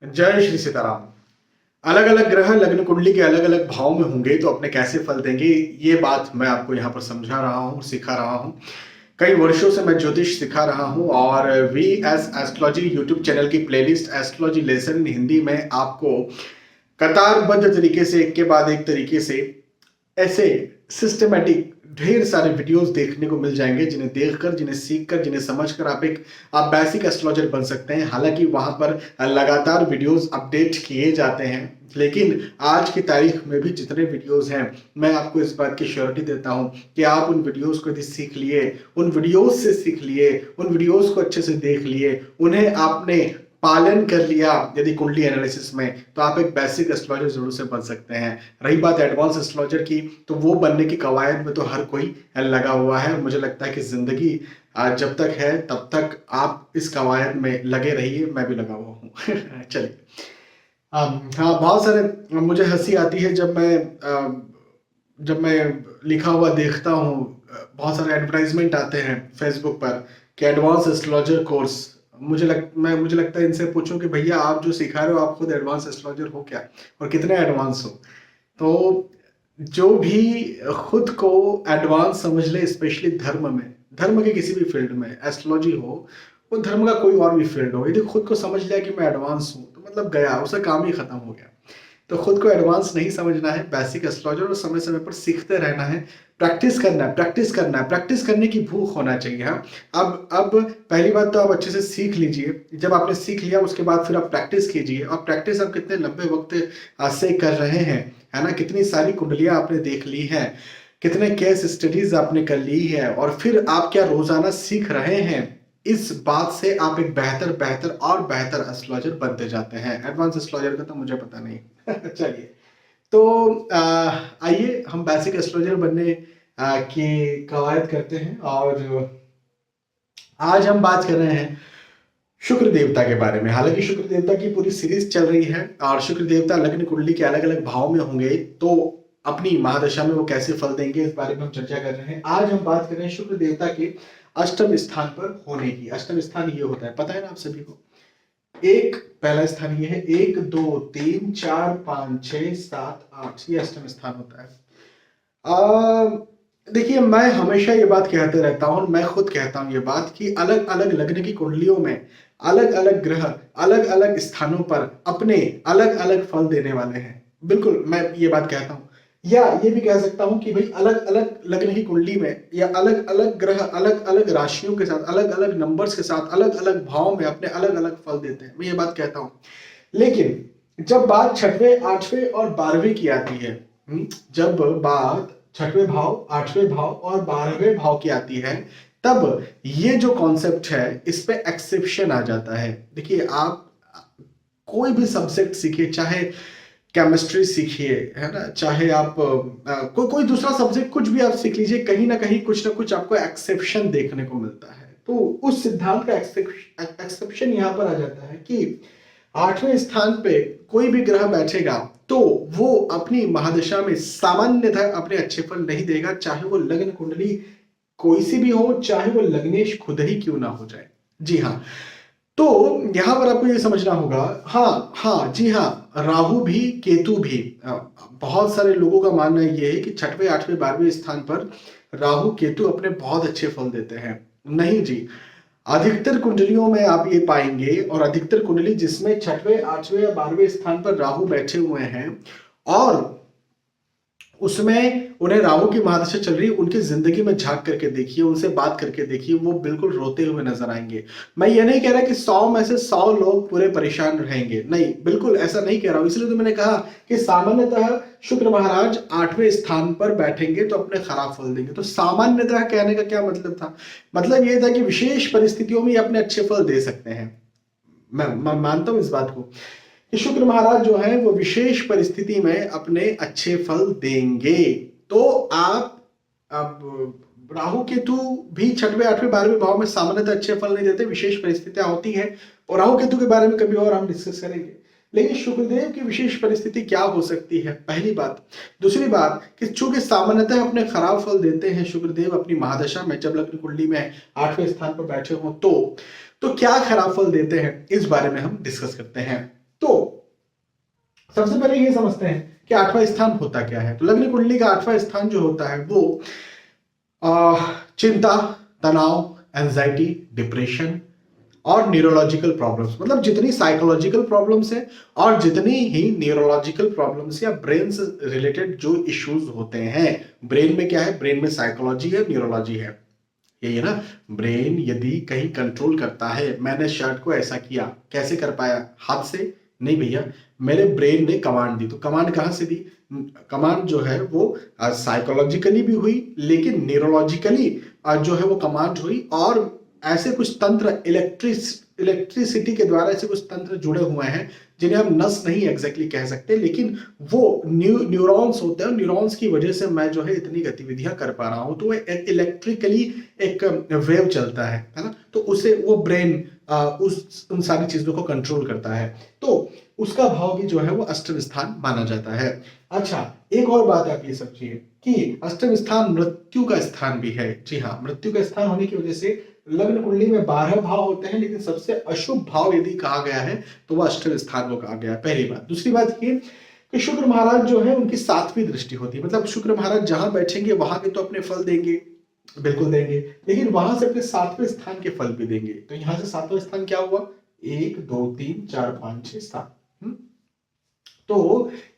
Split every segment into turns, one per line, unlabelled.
जय श्री सीताराम। अलग अलग ग्रह लग्न कुंडली के अलग अलग भाव में होंगे तो अपने कैसे फल देंगे, ये बात मैं आपको यहाँ पर समझा रहा हूँ, सिखा रहा हूँ। कई वर्षों से मैं ज्योतिष सिखा रहा हूँ और V S astrology YouTube channel की प्लेलिस्ट एस्ट्रोलॉजी लेसन हिंदी में आपको कतारबद्ध तरीके से एक के बाद एक तरीके से ऐसे सिस्टमेटिक ढेर सारे वीडियोस देखने को मिल जाएंगे, जिन्हें देखकर, जिन्हें सीखकर, जिन्हें समझकर आप बेसिक एस्ट्रोलॉजर बन सकते हैं। हालांकि वहां पर लगातार वीडियोस अपडेट किए जाते हैं, लेकिन आज की तारीख में भी जितने वीडियोस हैं, मैं आपको इस बात की श्योरिटी देता हूं कि आप उन वीडियोस को यदि सीख लिए, उन वीडियोस से सीख लिए, उन वीडियोस को अच्छे से देख लिए, उन्हें आपने पालन कर लिया यदि कुंडली एनालिसिस में, तो आप एक बेसिक एस्ट्रोलॉजर जरूर से बन सकते हैं। रही बात एडवांस एस्ट्रोलॉजर की, तो वो बनने की कवायद में तो हर कोई लगा हुआ है। मुझे लगता है कि जिंदगी जब तक है तब तक आप इस कवायद में लगे रहिए, मैं भी लगा हुआ हूँ। चलिए, हाँ, बहुत सारे मुझे हंसी आती है जब मैं लिखा हुआ देखता हूँ, बहुत सारे एडवर्टाइजमेंट आते हैं फेसबुक पर कि एडवांस एस्ट्रोलॉजर कोर्स। मुझे लगता है इनसे पूछूं कि भैया, आप जो सिखा रहे हो, आप खुद एडवांस एस्ट्रोलॉजर हो क्या, और कितने एडवांस हो? तो जो भी खुद को एडवांस समझ ले, स्पेशली धर्म के किसी भी फील्ड में, एस्ट्रोलॉजी हो, वो धर्म का कोई और भी फील्ड हो, यदि खुद को समझ लिया कि मैं एडवांस हूँ, तो मतलब गया, उसका काम ही खत्म हो गया। तो खुद को एडवांस नहीं समझना है, बेसिक एस्ट्रोलॉजर, और समय समय पर सीखते रहना है, प्रैक्टिस करना है, प्रैक्टिस करना है, प्रैक्टिस करने की भूख होना चाहिए। हाँ, अब पहली बात तो आप अच्छे से सीख लीजिए। जब आपने सीख लिया, उसके बाद फिर आप प्रैक्टिस कीजिए। और प्रैक्टिस आप कितने लंबे वक्त से कर रहे हैं, है ना, कितनी सारी कुंडलियां आपने देख ली हैं, कितने केस स्टडीज आपने कर ली है, और फिर आप क्या रोजाना सीख रहे हैं, इस बात से आप एक बेहतर बेहतर और बेहतर एस्ट्रोलॉजर बनते जाते हैं। एडवांस एस्ट्रोलॉजर का तो मुझे पता नहीं। चलिए, तो आइए हम बेसिक एस्ट्रोलॉजर बनने की कवायद करते हैं। और आज हम बात कर रहे हैं शुक्र देवता के बारे में। हालांकि शुक्र देवता की पूरी सीरीज चल रही है, और शुक्र देवता लग्न कुंडली के अलग अलग भाव में होंगे तो अपनी महादशा में वो कैसे फल देंगे, इस बारे में हम चर्चा कर रहे हैं। आज हम बात कर रहे हैं शुक्र देवता के अष्टम स्थान पर होने की। अष्टम स्थान ये होता है, पता है ना आप सभी को। एक पहला स्थान ये है, 1 2 3 4 5 6 7 8, ये अष्टम स्थान होता है। देखिए, मैं हमेशा ये बात कहते रहता हूँ, मैं खुद कहता हूँ ये बात कि अलग अलग लग्न की कुंडलियों में अलग अलग ग्रह अलग अलग स्थानों पर अपने अलग अलग फल देने वाले हैं। बिल्कुल, मैं ये बात कहता हूँ, या ये भी कह सकता हूँ कि भाई अलग अलग लग्न की कुंडली में, या अलग अलग ग्रह अलग अलग राशियों के साथ, अलग अलग नंबर्स के साथ, अलग अलग भाव में अपने अलग अलग फल देते हैं। मैं ये बात कहता हूँ। लेकिन जब बात छठवें, आठवें और 12वें की आती है, जब बात छठवें भाव, आठवें भाव और 12वें भाव की आती है, तब ये जो कॉन्सेप्ट है, इस पे एक्सेप्शन आ जाता है। देखिए, आप कोई भी सब्जेक्ट सीखिए, चाहे केमिस्ट्री सीखिए, है ना, चाहे आप कोई दूसरा सब्जेक्ट, कुछ भी आप सीख लीजिए, कहीं ना कहीं कुछ ना कुछ आपको एक्सेप्शन देखने को मिलता है। तो उस सिद्धांत का एक्सेप्शन यहाँ पर आ जाता है कि 8वें स्थान पे कोई भी ग्रह बैठेगा तो वो अपनी महादशा में सामान्यतः अपने अच्छे फल नहीं देगा, चाहे वो लग्न कुंडली कोई सी भी हो, चाहे वो लग्नेश खुद ही क्यों ना हो जाए। जी हाँ, तो यहां पर आपको ये समझना होगा। हाँ हाँ, जी हाँ, राहु भी, केतु भी, बहुत सारे लोगों का मानना ये है कि छठवें, आठवें, 12वें स्थान पर राहु केतु अपने बहुत अच्छे फल देते हैं। नहीं जी, अधिकतर कुंडलियों में आप ये पाएंगे, और अधिकतर कुंडली जिसमें छठवें, आठवें या 12वें स्थान पर राहु बैठे हुए हैं, और उसमें उन्हें राहु की महादशा चल रही है, उनकी जिंदगी में झांक करके देखिए, उनसे बात करके देखिए, वो बिल्कुल रोते हुए नजर आएंगे। मैं ये नहीं कह रहा कि 100 में से 100 लोग पूरे परेशान रहेंगे, नहीं, बिल्कुल ऐसा नहीं कह रहा हूं। इसलिए तो मैंने कहा कि सामान्यतः शुक्र महाराज 8वें स्थान पर बैठेंगे तो अपने खराब फल देंगे। तो सामान्यतः कहने का क्या मतलब था? मतलब ये था कि विशेष परिस्थितियों में अपने अच्छे फल दे सकते हैं। मैं मानता हूं इस बात को कि शुक्र महाराज जो है वो विशेष परिस्थिति में अपने अच्छे फल देंगे। तो आप, अब राहु केतु भी छठवें, आठवें, 12वें भाव में सामान्यतः अच्छे फल नहीं देते, विशेष परिस्थितियां होती हैं, और राहु केतु के बारे में कभी और हम डिस्कस करेंगे। लेकिन शुक्रदेव की विशेष परिस्थिति क्या हो सकती है, पहली बात। दूसरी बात कि चूंकि सामान्यतः अपने खराब फल देते हैं शुक्रदेव अपनी महादशा में, जब लग्न कुंडली में 8वें स्थान पर बैठे हो, तो क्या खराब फल देते हैं, इस बारे में हम डिस्कस करते हैं। तो सबसे पहले ये समझते हैं कि आठवां स्थान होता क्या है। तो लग्न कुंडली का आठवां स्थान जो होता है वो चिंता, तनाव, एंजाइटी, डिप्रेशन और न्यूरोलॉजिकल प्रॉब्लम्स, मतलब जितनी साइकोलॉजिकल प्रॉब्लम्स है और जितनी ही न्यूरोलॉजिकल प्रॉब्लम्स या ब्रेन से रिलेटेड जो इश्यूज होते हैं। ब्रेन में क्या है? ब्रेन में साइकोलॉजी है, न्यूरोलॉजी है। यही है ना। ब्रेन यदि कहीं कंट्रोल करता है, मैंने शर्ट को ऐसा किया, कैसे कर पाया? हाथ से नहीं भैया, मेरे ब्रेन ने कमांड दी। तो कमांड कहां से दी? कमांड जो है वो साइकोलॉजिकली भी हुई, लेकिन न्यूरोलॉजिकली जो है वो कमांड हुई। और ऐसे कुछ तंत्र इलेक्ट्रिसिटी के द्वारा ऐसे कुछ तंत्र जुड़े हुए हैं जिन्हें हम नस नहीं एग्जैक्टली कह सकते, लेकिन वो न्यूरॉन्स होते हैं। न्यूरॉन्स की वजह से मैं जो है इतनी गतिविधियां कर पा रहा हूं। तो इलेक्ट्रिकली एक वेव चलता है ना। तो उसे वो ब्रेन उन सारी चीजों को कंट्रोल करता है। तो उसका भाव भी जो है वो अष्टम स्थान माना जाता है। अच्छा, एक और बात आप ये समझिए कि अष्टम स्थान मृत्यु का स्थान भी है। जी हाँ, मृत्यु का स्थान होने की वजह से लग्न कुंडली में 12 भाव होते हैं, लेकिन सबसे अशुभ भाव यदि कहा गया है तो वह अष्टम स्थान को कहा गया है। पहली बात। दूसरी बात ये कि शुक्र महाराज जो है उनकी 7वीं दृष्टि होती है। मतलब शुक्र महाराज जहां बैठेंगे वहां के तो अपने फल देंगे, बिल्कुल देंगे, लेकिन वहां से अपने 7वें स्थान के फल भी देंगे। तो यहां से 7वां स्थान क्या हुआ? 1 2 3 4 5 6 7। तो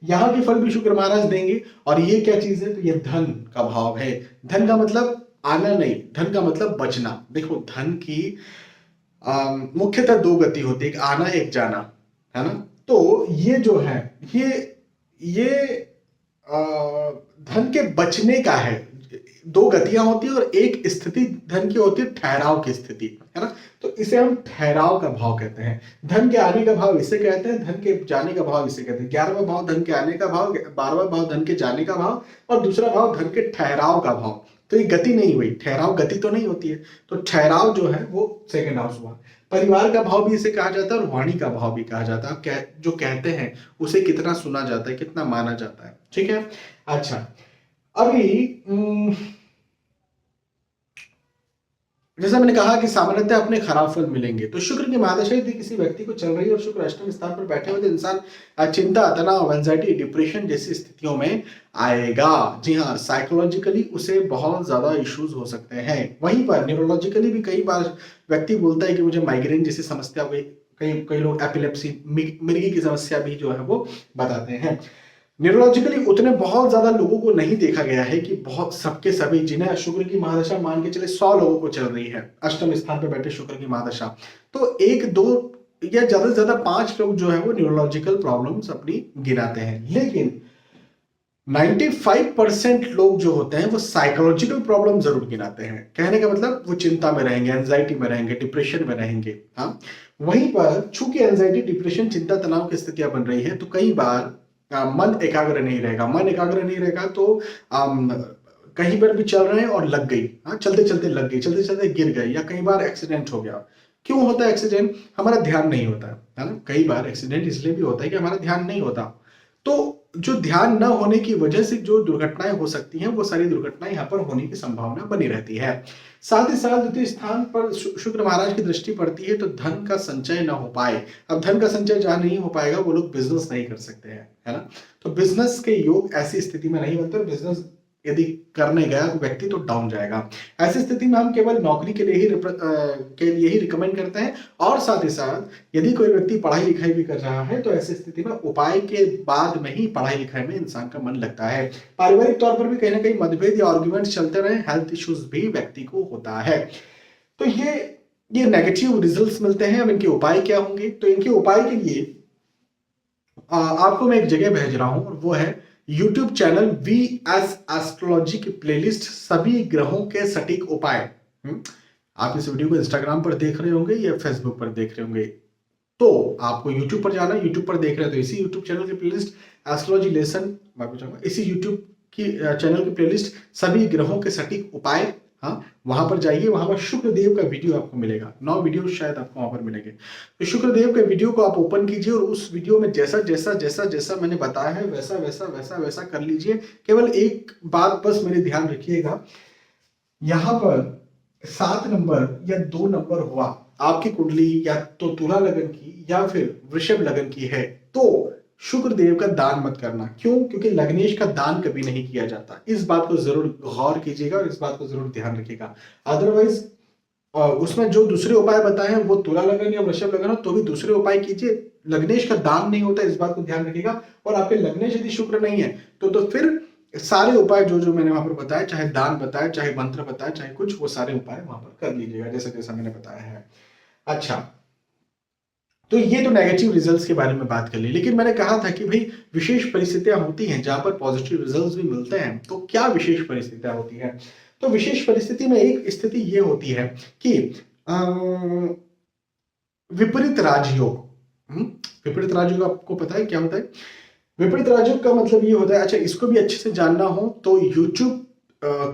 यहां के फल भी शुक्र महाराज देंगे। और ये क्या चीज है? तो ये धन का भाव है। धन का मतलब आना नहीं, धन का मतलब बचना। देखो, धन की मुख्यतः 2 गति होती है, एक आना एक जाना, है ना। तो ये जो है ये धन के बचने का है। 2 गतियां होती है और एक स्थिति धन की होती है ठहराव की स्थिति, है ना। तो इसे हम ठहराव का भाव कहते हैं। धन के आने का भाव इसे कहते हैं, धन के जाने का भाव इसे कहते हैं। 11वां भाव धन के आने का भाव, 12वां भाव धन के जाने का भाव और दूसरा भाव धन के ठहराव का भाव। तो ये गति नहीं हुई, ठहराव गति तो नहीं होती है। तो ठहराव जो है वो सेकेंड हाउस हुआ। परिवार का भाव भी इसे कहा जाता है और वाणी का भाव भी कहा जाता है। जो कहते हैं उसे कितना सुना जाता है, कितना माना जाता है। ठीक है। अच्छा, अभी जैसा मैंने कहा कि सामान्यतः अपने खराब फल मिलेंगे। तो शुक्र की महादशा यदि किसी व्यक्ति को चल रही है और शुक्र अष्टम स्थान पर बैठे हुए, तो इंसान चिंता, तनाव, एंजाइटी, डिप्रेशन जैसी स्थितियों में आएगा। जी हाँ, साइकोलॉजिकली उसे बहुत ज्यादा इश्यूज हो सकते हैं। वहीं पर न्यूरोलॉजिकली भी कई बार व्यक्ति बोलता है कि मुझे माइग्रेन जैसी समस्या हुई। कई लोग एपिलेप्सी, मिर्गी की समस्या भी जो है वो बताते हैं। न्यूरोलॉजिकली उतने बहुत ज्यादा लोगों को नहीं देखा गया है कि बहुत सबके सभी, जिन्हें शुक्र की महादशा मान के चले 100 लोगों को चल रही है अष्टम स्थान पर बैठे शुक्र की महादशा, तो 1 2 या ज्यादा से ज्यादा 5 लोग जो है वो न्यूरोलॉजिकल प्रॉब्लम्स अपनी गिनाते हैं। लेकिन 95% लोग जो होते हैं वो साइकोलॉजिकल प्रॉब्लम जरूर गिनाते हैं। कहने का मतलब वो चिंता में रहेंगे, एंजाइटी में रहेंगे, डिप्रेशन में रहेंगे। हाँ, वहीं पर चूंकि एंजाइटी, डिप्रेशन, चिंता, तनाव की स्थितियां बन रही है, तो कई बार मन एकाग्र नहीं रहेगा। मन एकाग्र नहीं रहेगा तो कहीं पर भी चल रहे हैं और लग गई, चलते चलते लग गई, चलते चलते गिर गई, या कई बार एक्सीडेंट हो गया। क्यों होता है एक्सीडेंट? हमारा ध्यान नहीं होता है ना। कई बार एक्सीडेंट इसलिए भी होता है कि हमारा ध्यान नहीं होता। तो जो ध्यान न होने की वजह से जो दुर्घटनाएं हो सकती हैं, वो सारी दुर्घटनाएं यहाँ पर होने की संभावना बनी रहती है। साथ ही साथ द्वितीय स्थान पर शुक्र महाराज की दृष्टि पड़ती है, तो धन का संचय न हो पाए। अब धन का संचय जहां नहीं हो पाएगा, वो लोग बिजनेस नहीं कर सकते हैं, है ना। तो बिजनेस के योग ऐसी स्थिति में नहीं बनते। बिजनेस यदि करने गया तो व्यक्ति तो डाउन जाएगा। ऐसी स्थिति में हम केवल नौकरी के लिए ही रिकमेंड करते हैं। और साथ ही साथ यदि कोई व्यक्ति पढ़ाई लिखाई भी कर रहा है, तो ऐसी स्थिति में उपाय के बाद में ही पढ़ाई लिखाई में इंसान का मन लगता है। पारिवारिक तौर पर भी कहीं ना कहीं मतभेद या आर्ग्यूमेंट चलते रहे, हेल्थ इश्यूज भी व्यक्ति को होता है। तो ये नेगेटिव रिजल्ट्स मिलते हैं। अब इनके उपाय क्या होंगे? तो इनके उपाय के लिए आपको मैं एक जगह भेज रहा हूं, और वो है YouTube चैनल VS एस्ट्रोलॉजी की प्लेलिस्ट, सभी ग्रहों के सटीक उपाय। आप इस वीडियो को इंस्टाग्राम पर देख रहे होंगे या फेसबुक पर देख रहे होंगे, तो आपको YouTube पर जाना। YouTube पर देख रहे हैं तो इसी YouTube चैनल की प्लेलिस्ट एस्ट्रोलॉजी लेसन, मैं पूछूंगा इसी YouTube की चैनल की प्लेलिस्ट सभी ग्रहों के सटीक उपाय। हाँ, वहां पर जाइए, वहां पर शुक्रदेव का वीडियो आपको मिलेगा। 9 वीडियो शायद आपको वहां पर मिलेंगे। तो शुक्रदेव के वीडियो को आप ओपन कीजिए और उस वीडियो में जैसा जैसा जैसा जैसा मैंने बताया है वैसा वैसा वैसा वैसा कर लीजिए। केवल एक बात बस मेरे ध्यान रखिएगा, यहां पर 7 नंबर या 2 नंबर हुआ, आपकी कुंडली या तो तुला लगन की या फिर वृषभ लगन की है तो शुक्र देव का दान मत करना। क्यों? क्योंकि लग्नेश का दान कभी नहीं किया जाता। इस बात को जरूर गौर कीजिएगा और इस बात को जरूर ध्यान रखिएगा। अदरवाइज उसमें जो दूसरे उपाय बताए हैं वो तुला लगन या वृषभ लगन हो तो भी दूसरे उपाय कीजिए। लग्नेश का दान नहीं होता, इस बात को ध्यान रखिएगा। और आपके लग्नेश यदि शुक्र नहीं है तो फिर सारे उपाय जो जो मैंने वहां पर बताया, चाहे दान बताया, चाहे मंत्र बताया, चाहे कुछ, वो सारे उपाय वहां पर कर लीजिएगा जैसा जैसा मैंने बताया है। अच्छा, तो ये तो नेगेटिव रिजल्ट्स के बारे में बात कर ली, लेकिन मैंने कहा था कि भाई विशेष परिस्थितियां होती हैं जहां पर पॉजिटिव रिजल्ट्स भी मिलते हैं। तो क्या विशेष परिस्थितियां होती हैं? तो विशेष परिस्थिति में एक स्थिति ये होती है कि विपरीत राजयोग। विपरीत राजयोग आपको पता है क्या होता है? विपरीत राजयोग का मतलब ये होता है, अच्छा इसको भी अच्छे से जानना हो तो यूट्यूब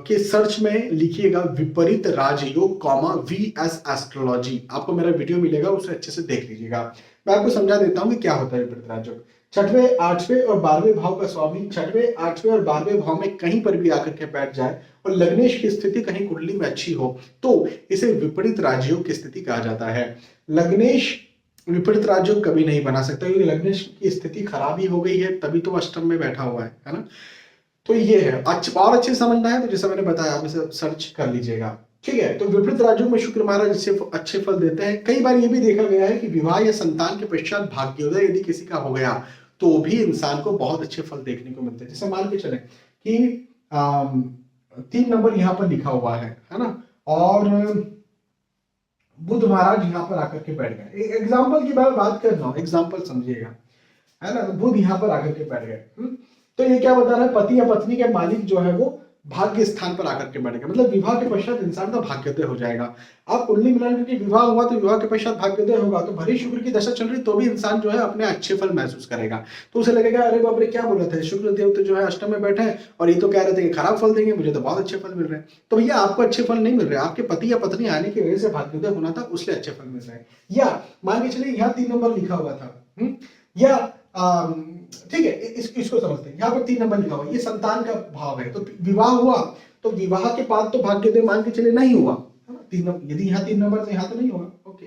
के सर्च में लिखिएगा विपरीत राजयोग कॉमा वीएस एस्ट्रोलॉजी, आपको मेरा वीडियो मिलेगा, उसे अच्छे से देख लीजिएगा। मैं आपको समझा देता हूँ कि क्या होता है विपरीत राजयोग। छठवें, आठवें और 12वें भाव का स्वामी छठवें, आठवें और 12वें भाव में कहीं पर भी आकर के बैठ जाए और लग्नेश की स्थिति कहीं कुंडली में अच्छी हो तो इसे विपरीत राजयोग की स्थिति कहा जाता है। लग्नेश विपरीत राजयोग कभी नहीं बना सकता क्योंकि लग्नेश की स्थिति खराब ही हो गई है, तभी तो अष्टम में बैठा हुआ है ना। तो ये है। अच्छा, और अच्छे समझना है तो जैसा मैंने बताया आप इसे सर्च कर लीजिएगा, ठीक है। तो विपरीत राजयोग में शुक्र महाराज इससे अच्छे फल देते हैं। कई बार ये भी देखा गया है कि विवाह या संतान के पश्चात भाग्योदय यदि किसी का हो गया तो भी इंसान को बहुत अच्छे फल देखने को मिलते हैं। जैसे मान के चले कि 3 नंबर यहाँ पर लिखा हुआ है ना, और बुध महाराज यहाँ पर आकर के बैठ गए। एग्जाम्पल की बात कर रहा हूँ, एग्जाम्पल समझिएगा, है ना। बुध यहाँ पर आकर के बैठ गए, तो ये क्या बता रहा है? पति या पत्नी के मालिक जो है वो भाग्य स्थान पर आकर के बैठेगा, मतलब विवाह के पश्चात इंसान का भाग्योदय हो जाएगा। आप कुंडली मिलान करके विवाह हुआ तो विवाह के पश्चात भाग्योदय होगा, तो भले शुक्र की दशा चल रही तो भी इंसान जो है अपने अच्छे फल महसूस करेगा। तो उसे लगेगा अरे बाप रे क्या बोल रहे थे, शुक्र देव तो जो है अष्टम में बैठे हैं और ये तो कह रहे थे कि खराब फल देंगे, मुझे तो बहुत अच्छे फल मिल रहे हैं। तो भैया आपको अच्छे फल नहीं मिल रहे, आपके पति या पत्नी आने की वजह से भाग्योदय होना था, उसलिए अच्छे फल मिल रहे हैं। या मान के चलिए यहाँ 3 नंबर लिखा हुआ था, या ठीक है, इसको समझते हैं। यहाँ पर 3 नंबर लिखा हुआ, ये संतान का भाव है, तो विवाह हुआ तो विवाह के बाद तो भाग्योदय मान के चले नहीं हुआ, है ना। यदि यहाँ 3 नंबर से यहाँ तो नहीं हुआ, ओके,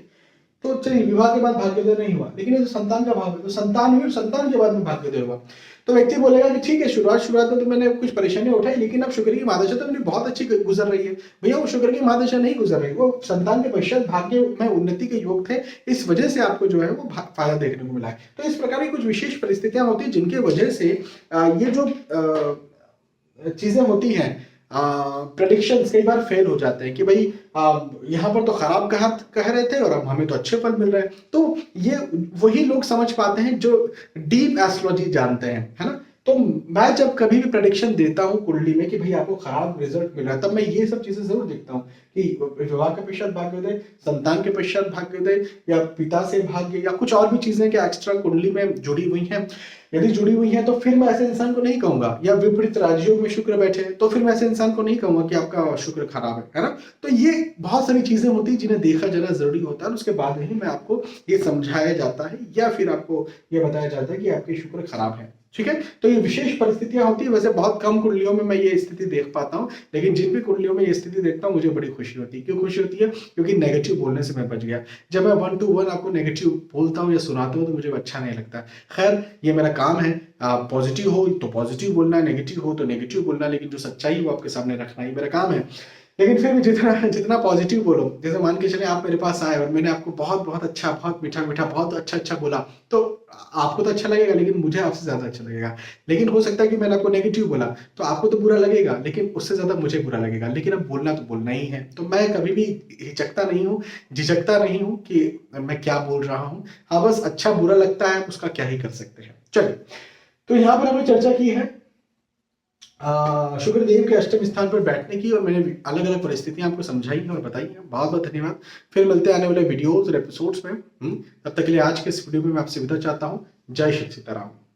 तो चलिए विवाह के बाद भाग्योदय नहीं हुआ, लेकिन ये तो संतान का भाव है तो संतान हुई और संतान के बाद में भाग्योदय हुआ। तो व्यक्ति बोलेगा कि ठीक है, शुरुआत में तो मैंने कुछ परेशानी उठाई, लेकिन अब शुक्र की महादशा तो मेरी बहुत अच्छी गुजर रही है। भैया वो शुक्र की महादशा नहीं गुजर रही, वो संतान के पश्चात भाग्य में उन्नति के योग थे, इस वजह से आपको जो है वो फायदा देखने को मिला है। तो इस प्रकार की कुछ विशेष परिस्थितियां होती है जिनके वजह से ये जो चीजें होती हैं, प्रेडिक्शंस कई बार फेल हो जाते हैं कि भाई यहाँ पर तो खराब कह रहे थे और अब हमें तो अच्छे फल मिल रहे हैं। तो ये वही लोग समझ पाते हैं जो डीप एस्ट्रोलॉजी जानते हैं, है ना। तो मैं जब कभी भी प्रेडिक्शन देता हूँ कुंडली में कि भाई आपको खराब रिजल्ट मिल रहा है, तब मैं ये सब चीजें जरूर देखता हूँ कि विवाह के पश्चात भाग्योदय, संतान के पश्चात भाग्योदय, या पिता से भाग्य, या कुछ और भी चीजें कि एक्स्ट्रा कुंडली में जुड़ी हुई हैं। यदि जुड़ी हुई है तो फिर मैं ऐसे इंसान को नहीं कहूंगा, या विपरीत राजयोग में शुक्र बैठे तो फिर मैं ऐसे इंसान को नहीं कहूंगा कि आपका शुक्र खराब है ना। तो ये बहुत सारी चीजें होती है जिन्हें देखा जाना जरूरी होता है, और उसके बाद ही मैं आपको ये समझाया जाता है या फिर आपको ये बताया जाता है कि आपके शुक्र खराब है, ठीक है। तो ये विशेष परिस्थितियां होती है। वैसे बहुत कम कुंडलियों में मैं ये स्थिति देख पाता हूँ, लेकिन जिन भी कुंडलियों में ये स्थिति देखता हूँ मुझे बड़ी खुशी होती है। क्यों खुशी होती है? क्योंकि नेगेटिव बोलने से मैं बच गया। जब मैं 1 to 1 आपको नेगेटिव बोलता हूँ या सुनाता हूँ तो मुझे अच्छा नहीं लगता। खैर ये मेरा काम है, पॉजिटिव हो तो पॉजिटिव बोलना है, नेगेटिव हो तो नेगेटिव बोलना है, लेकिन जो सच्चाई वो आपके सामने रखना ही मेरा काम है। लेकिन फिर भी जितना पॉजिटिव बोलो, जैसे मान के चले आप मेरे पास आए और मैंने आपको बहुत अच्छा, बहुत मीठा बहुत अच्छा बोला, तो आपको तो अच्छा लगेगा, लेकिन मुझे आपसे ज्यादा अच्छा लगेगा। लेकिन हो सकता है कि मैंने आपको नेगेटिव बोला तो आपको तो बुरा लगेगा, लेकिन उससे ज्यादा मुझे बुरा लगेगा। लेकिन अब बोलना तो बोलना ही है, तो मैं कभी भी हिचकता नहीं हूँ कि मैं क्या बोल रहा हूँ। हाँ, बस अच्छा बुरा लगता है, उसका क्या ही कर सकते हैं। चलिए, तो यहाँ पर हमने चर्चा की है शुक्र देव के अष्टम स्थान पर बैठने की, और मैंने अलग अलग परिस्थितियां आपको समझाई हैं और बताई हैं। बहुत बहुत धन्यवाद। फिर मिलते हैं आने वाले वीडियोस और एपिसोड्स में। तब तक के लिए आज के इस वीडियो में मैं आपसे विदा चाहता हूँ। जय श्री सीताराम।